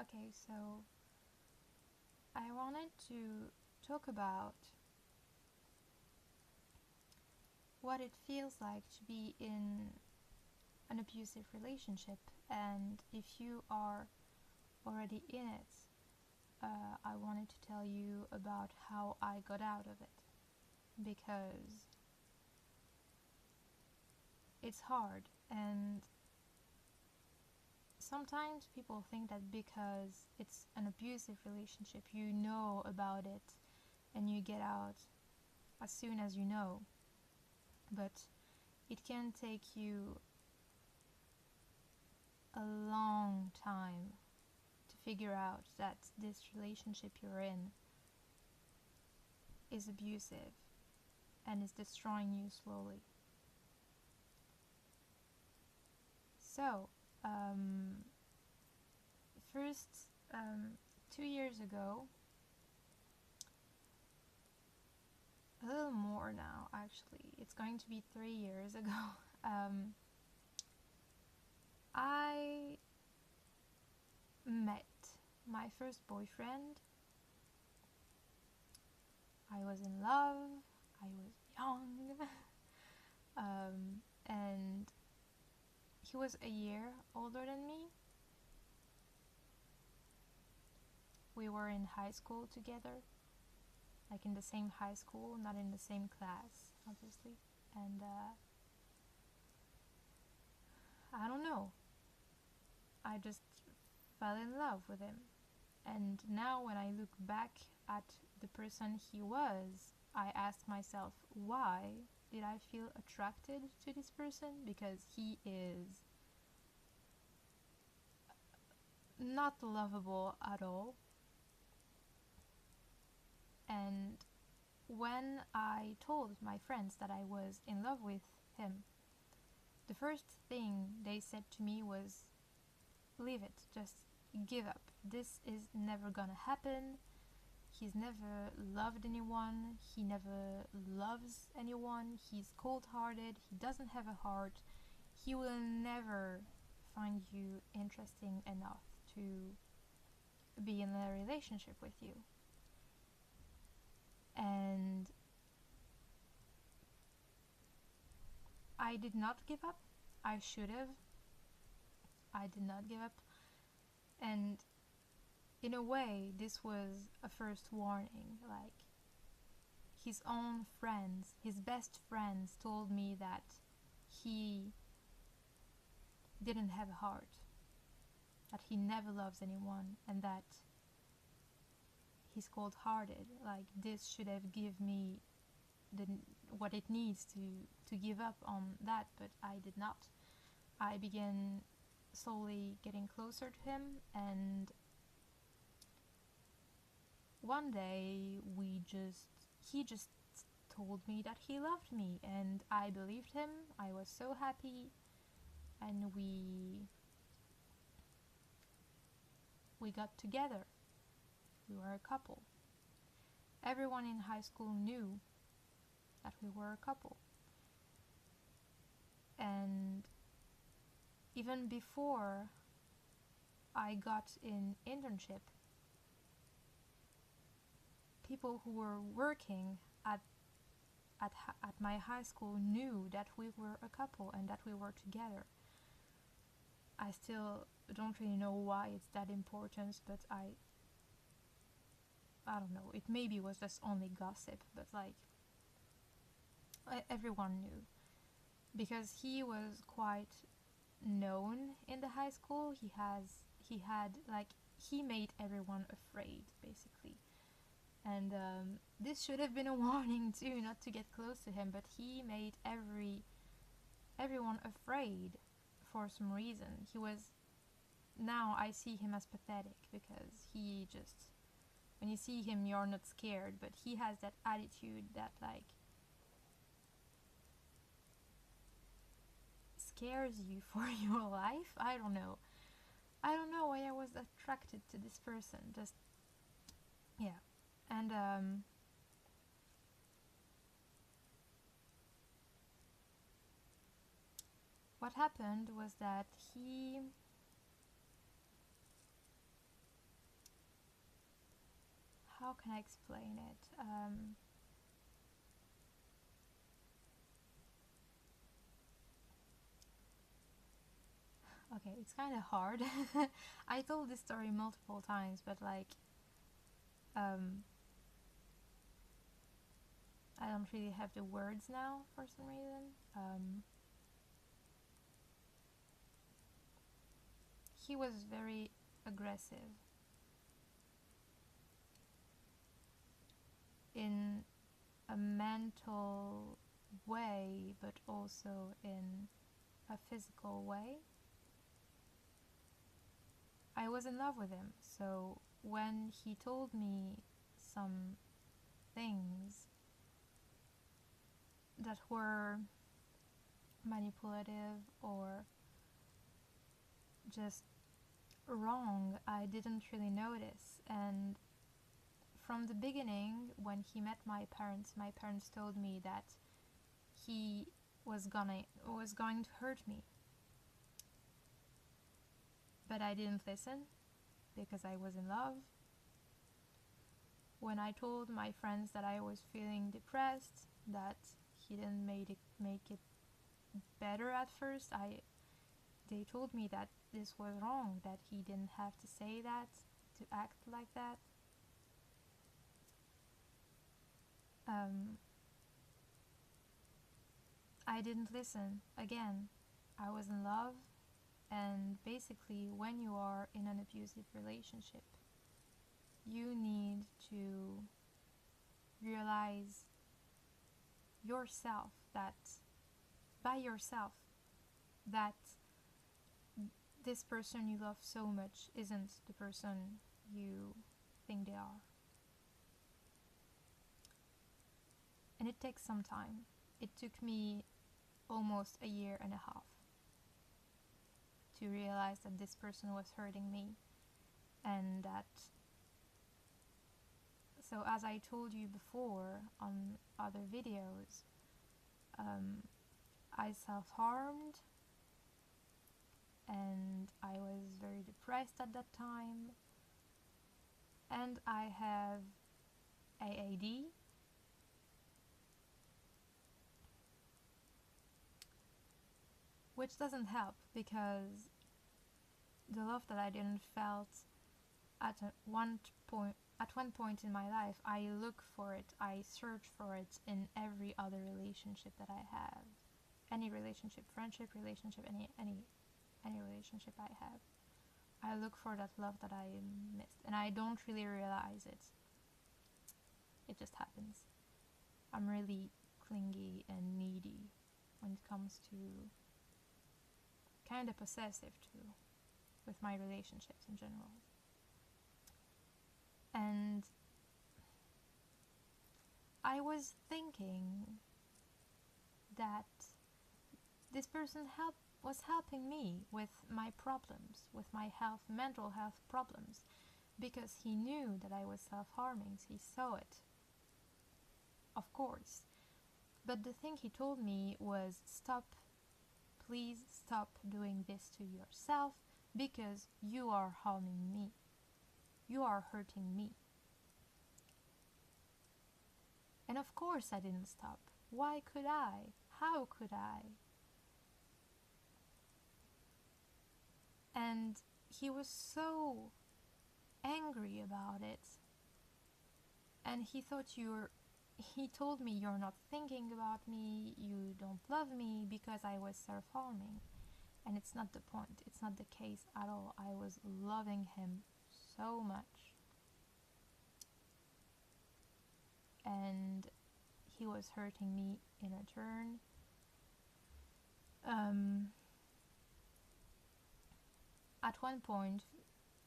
Okay, so I wanted to talk about what it feels like to be in an abusive relationship, and if you are already in it, I wanted to tell you about how I got out of it, because it's hard, and sometimes people think that because it's an abusive relationship, you know about it and you get out as soon as you know. But it can take you a long time to figure out that this relationship you're in is abusive and is destroying you slowly. So, first, 2 years ago, a little more now actually, it's going to be 3 years ago, I met my first boyfriend. I was in love, I was young, and he was a year older than me. We were in high school together, like in the same high school, not in the same class, obviously. And I don't know, I just fell in love with him. And now when I look back at the person he was, I ask myself, why did I feel attracted to this person? Because he is not lovable at all. And when I told my friends that I was in love with him, the first thing they said to me was, leave it, just give up. This is never gonna happen. He's never loved anyone. He never loves anyone. He's cold-hearted. He doesn't have a heart. He will never find you interesting enough to be in a relationship with you. And I did not give up. I should have. I did not give up. And in a way, this was a first warning. Like, his own friends, his best friends, told me that he didn't have a heart, that he never loves anyone, and that he's cold-hearted. Like, this should have given me what it needs to give up on that, but I did not. I began slowly getting closer to him, and one day he just told me that he loved me, and I believed him. I was so happy, and we got together. We were a couple. Everyone in high school knew that we were a couple. And even before I got in internship, people who were working at my high school knew that we were a couple and that we were together. I still don't really know why it's that important, but I don't know, it maybe was just only gossip, but like, everyone knew, because he was quite known in the high school. He made everyone afraid, basically. And this should have been a warning too, not to get close to him, but he made everyone afraid for some reason. Now I see him as pathetic, because when you see him, you're not scared, but he has that attitude that like scares you for your life. I don't know why I was attracted to this person, just, yeah. And what happened was that how can I explain it? Okay, it's kind of hard. I told this story multiple times, but like, I don't really have the words now for some reason. He was very aggressive in a mental way, but also in a physical way. I was in love with him, so when he told me some things that were manipulative or just wrong, I didn't really notice. And from the beginning, when he met my parents told me that he was going to hurt me. But I didn't listen because I was in love. When I told my friends that I was feeling depressed, that he didn't make it better at first, they told me that this was wrong, that he didn't have to say that, to act like that. I didn't listen. Again, I was in love, and basically when you are in an abusive relationship, you need to realize yourself, that by yourself, that this person you love so much isn't the person you think they are. And it takes some time. It took me almost a year and a half to realize that this person was hurting me, and that, so as I told you before on other videos, I self-harmed, and I was very depressed at that time, and I have AAD, which doesn't help because the love that I didn't felt at one point in my life, I look for it, I search for it in every other relationship that I have. Any relationship, friendship, relationship, any relationship I have. I look for that love that I missed, and I don't really realize it. It just happens. I'm really clingy and needy when it comes to, kind of possessive too, with my relationships in general. And I was thinking that this person was helping me with my problems, with my mental health problems, because he knew that I was self-harming, so he saw it, of course. But the thing he told me was, stop, please stop doing this to yourself, because you are harming me. You are hurting me. And of course I didn't stop. Why could I? How could I? And he was so angry about it. And he told me, you're not thinking about me, you don't love me because I was self-harming. And it's not the point. It's not the case at all. I was loving him so much. And he was hurting me in return. At one point,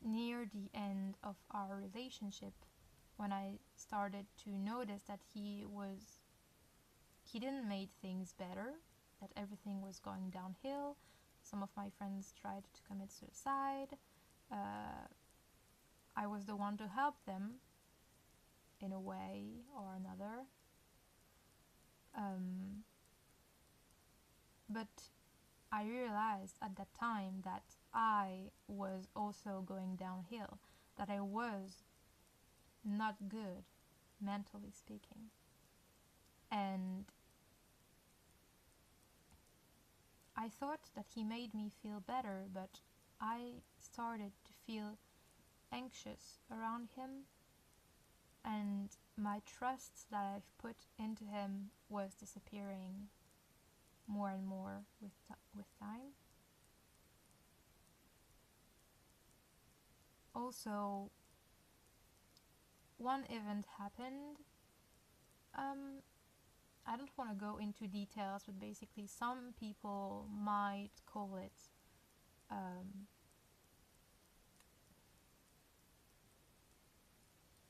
near the end of our relationship, when I started to notice that he didn't make things better, that everything was going downhill. Some of my friends tried to commit suicide. I was the one to help them in a way or another. But I realized at that time that I was also going downhill, that I was not good, mentally speaking. And I thought that he made me feel better, but I started to feel anxious around him, and my trust that I've put into him was disappearing more and more with time. Also, one event happened. I don't want to go into details, but basically some people might call it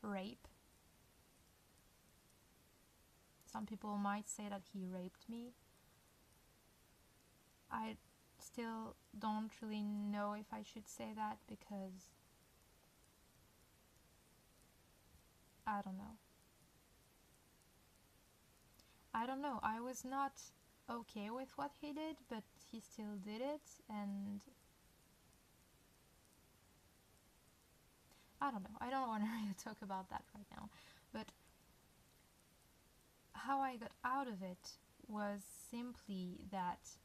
rape. Some people might say that he raped me. I still don't really know if I should say that, because I don't know. I was not okay with what he did, but he still did it, and I don't know. I don't want to really talk about that right now. But how I got out of it was simply that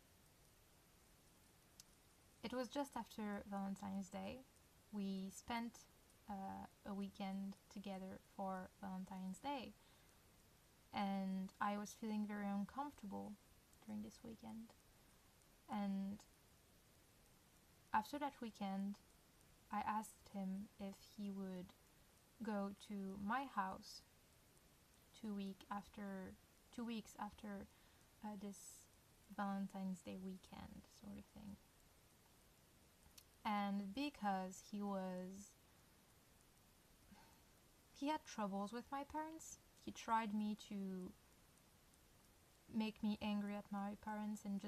it was just after Valentine's Day. We spent a weekend together for Valentine's Day, and I was feeling very uncomfortable during this weekend. And after that weekend, I asked him if he would go to my house 2 weeks after this Valentine's Day weekend sort of thing. And because he had troubles with my parents, he tried to make me angry at my parents, and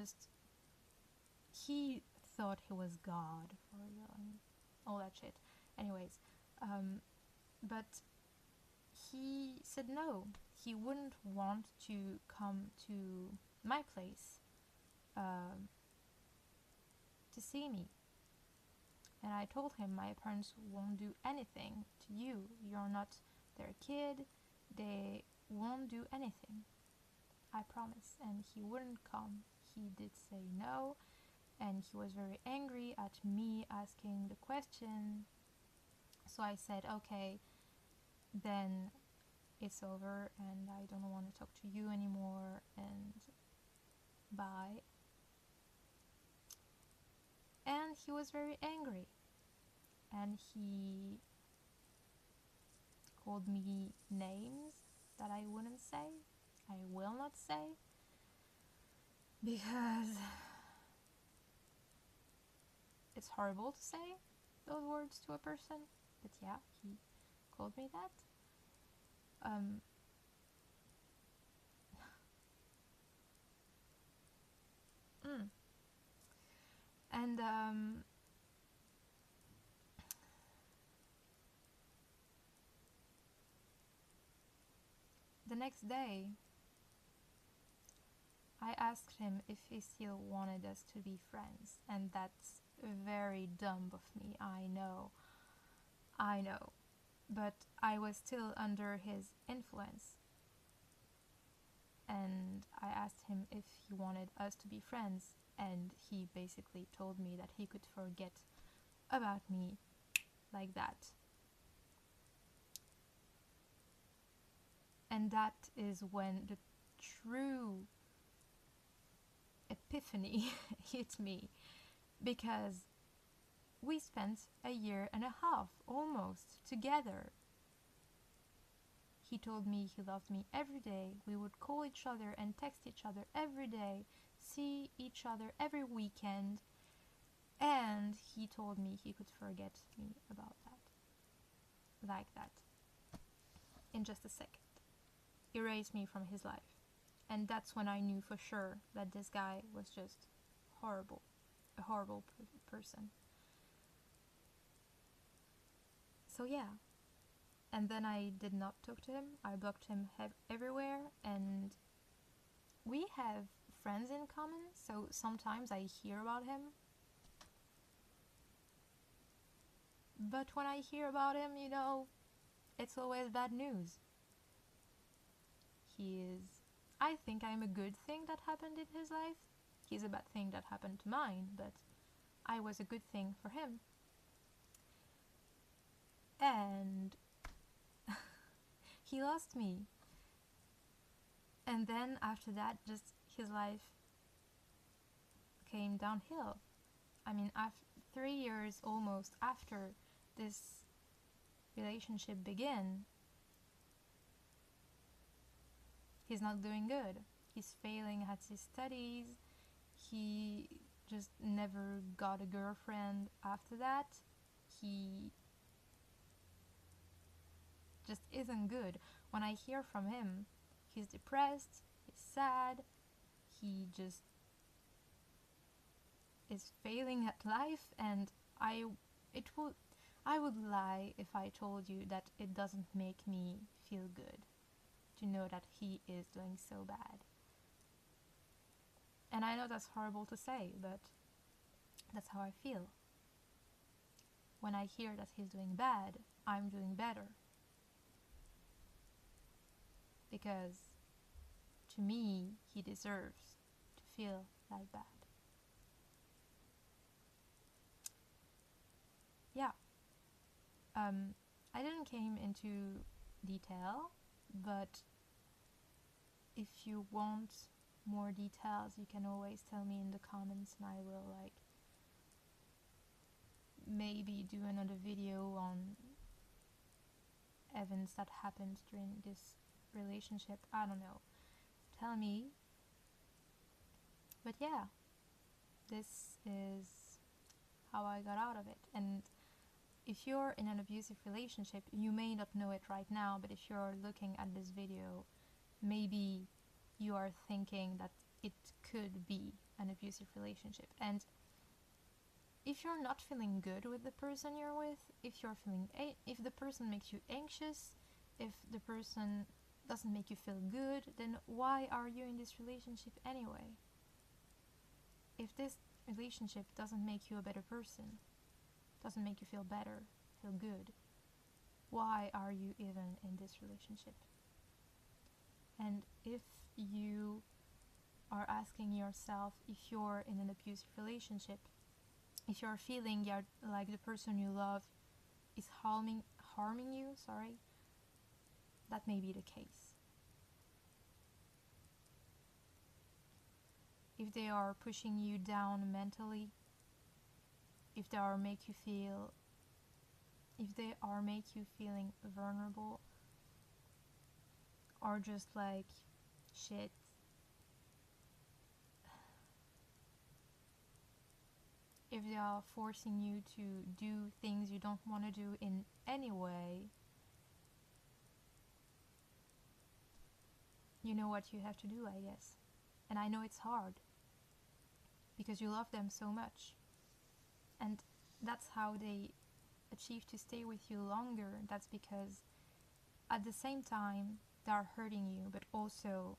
he thought he was God for real and all that shit. Anyways, but he said no, he wouldn't want to come to my place to see me. And I told him my parents won't do anything to you. You're not their kid. They won't do anything. I promise. And he wouldn't come. He did say no. And he was very angry at me asking the question. So I said, okay, then it's over and I don't want to talk to you anymore, and bye. And he was very angry, and he called me names that I wouldn't say, I will not say, because it's horrible to say those words to a person. But yeah, he called me that. And the next day, I asked him if he still wanted us to be friends, and that's very dumb of me, I know, but I was still under his influence, and I asked him if he wanted us to be friends, and he basically told me that he could forget about me like that. And that is when the true epiphany hit me, because we spent a year and a half almost together. He told me he loved me every day. We would call each other and text each other every day, see each other every weekend, and he told me he could forget me about that. Like that. In just a second. Erase me from his life. And that's when I knew for sure that this guy was just horrible. A horrible person. So yeah. And then I did not talk to him. I blocked him everywhere, and we have friends in common, so sometimes I hear about him. But when I hear about him, it's always bad news. He is, I think I'm a good thing that happened in his life. He's a bad thing that happened to mine, but I was a good thing for him. And he lost me. And then after that, just his life came downhill. I mean, 3 years almost after this relationship began, he's not doing good. He's failing at his studies. He just never got a girlfriend after that. He just isn't good. When I hear from him, he's depressed, he's sad, he just is failing at life, and I would lie if I told you that it doesn't make me feel good to know that he is doing so bad. And I know that's horrible to say, but that's how I feel. When I hear that he's doing bad, I'm doing better. Because to me, he deserves to feel that bad. Yeah. I didn't came into detail, but if you want more details, you can always tell me in the comments, and I will maybe do another video on events that happened during this relationship. I don't know. Tell me. But yeah, this is how I got out of it. And if you're in an abusive relationship, you may not know it right now, but if you're looking at this video, maybe you are thinking that it could be an abusive relationship. And if you're not feeling good with the person you're with, if the person makes you anxious, if the person doesn't make you feel good, then why are you in this relationship anyway? If this relationship doesn't make you a better person, doesn't make you feel better, feel good, why are you even in this relationship? And if you are asking yourself if you're in an abusive relationship, if you're feeling like the person you love is harming you, that may be the case. If they are pushing you down mentally, if they are make you feeling vulnerable, or just like shit, if they are forcing you to do things you don't want to do in any way, you know what you have to do, I guess. And I know it's hard, because you love them so much. And that's how they achieve to stay with you longer. That's because at the same time they are hurting you, but also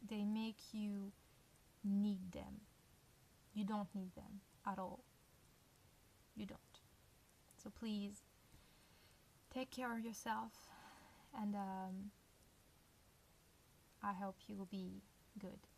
they make you need them. You don't need them at all. You don't. So please take care of yourself, and I hope you will be good.